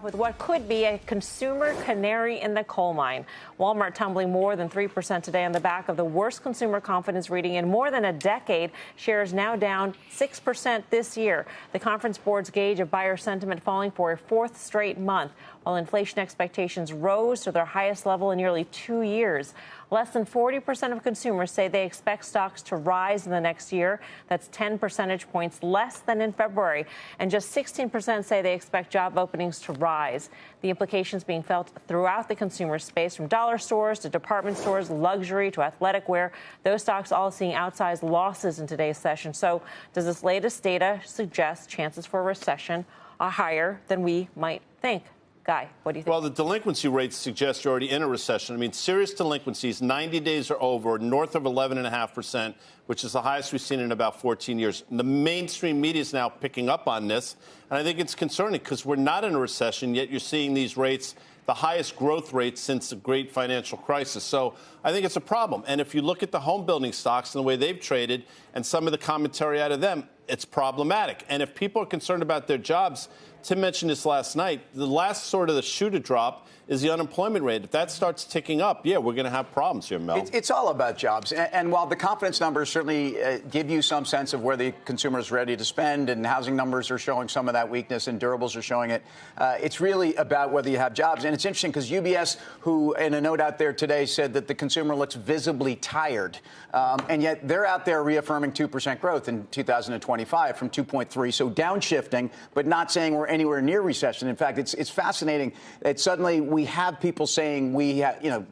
With what could be a consumer canary in the coal mine. Walmart tumbling more than 3% today on the back of the worst consumer confidence reading in more than a decade. Shares now down 6% this year. The Conference Board's gauge of buyer sentiment falling for a fourth straight month, while inflation expectations rose to their highest level in nearly 2 years. Less than 40% of consumers say they expect stocks to rise in the next year. That's 10 percentage points less than in February. And just 16% say they expect job openings to rise. The implications being felt throughout the consumer space, from dollar stores to department stores, luxury to athletic wear. Those stocks all seeing outsized losses in today's session. So does this latest data suggest chances for a recession are higher than we might think? Guy, what do you think? Well, the delinquency rates suggest you're already in a recession. I mean, serious delinquencies, 90 days or over, north of 11.5%, which is the highest we've seen in about 14 years. The mainstream media is now picking up on this, and I think it's concerning because we're not in a recession, yet you're seeing these rates, the highest growth rates since the great financial crisis. So I think it's a problem. And if you look at the home building stocks and the way they've traded and some of the commentary out of them, it's problematic. And if people are concerned about their jobs, Tim mentioned this last night, the last sort of the shoe to drop is the unemployment rate. If that starts ticking up, yeah, we're going to have problems here, Mel. It's all about jobs. And while the confidence numbers certainly give you some sense of where the consumer is ready to spend, and housing numbers are showing some of that weakness and durables are showing it, it's really about whether you have jobs. And it's interesting because UBS, who in a note out there today said that the consumer looks visibly tired, and yet they're out there reaffirming 2% growth in 2025 from 2.3. So downshifting, but not saying we're anywhere near recession. In fact, it's fascinating that suddenly we have people saying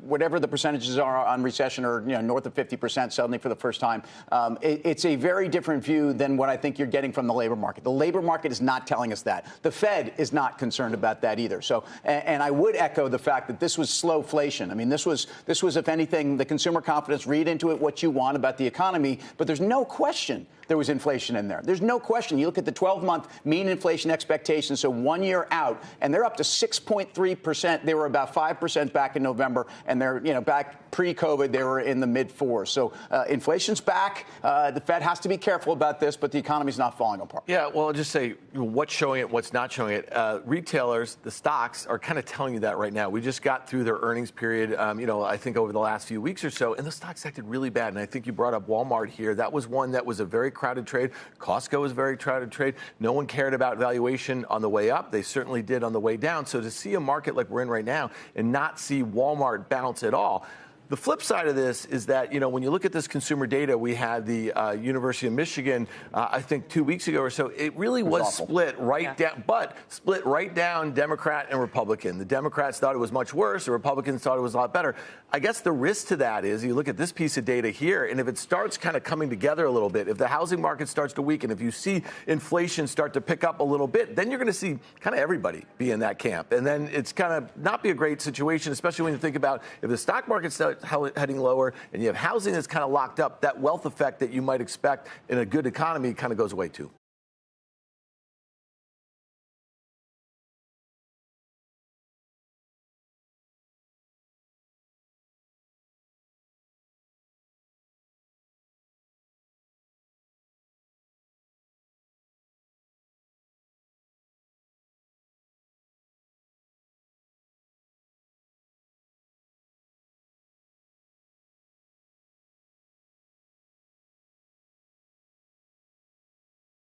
whatever the percentages are on recession are north of 50% suddenly for the first time. It's a very different view than what I think you're getting from the labor market. The labor market is not telling us that. The Fed is not concerned about that either. So, and I would echo the fact that this was slowflation. I mean, this was, if anything, the consumer confidence, read into it what you want about the economy, but there's no question there was inflation in there. There's no question. You look at the 12-month mean inflation expectations, so 1 year out, and they're up to 6.3%. They were about 5% back in November, and they're, back pre-COVID, they were in the mid-4s. So inflation's back. The Fed has to be careful about this, but the economy's not falling apart. Yeah, well, I'll just say what's showing it, what's not showing it. Retailers, the stocks are kind of telling you that right now. We just got through their earnings period, I think over the last few weeks or so, and the stocks acted really bad. And I think you brought up Walmart here. That was one that was a very crowded trade. Costco was a very crowded trade. No one cared about valuation on the way up. They certainly did on the way down. So to see a market like we're in right now and not see Walmart bounce at all. The flip side of this is that, when you look at this consumer data, we had the University of Michigan, I think 2 weeks ago or so, it really was split right down Democrat and Republican. The Democrats thought it was much worse. The Republicans thought it was a lot better. I guess the risk to that is you look at this piece of data here, and if it starts kind of coming together a little bit, if the housing market starts to weaken, if you see inflation start to pick up a little bit, then you're going to see kind of everybody be in that camp. And then it's kind of not be a great situation, especially when you think about if the stock market starts heading lower and you have housing that's kind of locked up, that wealth effect that you might expect in a good economy kind of goes away too.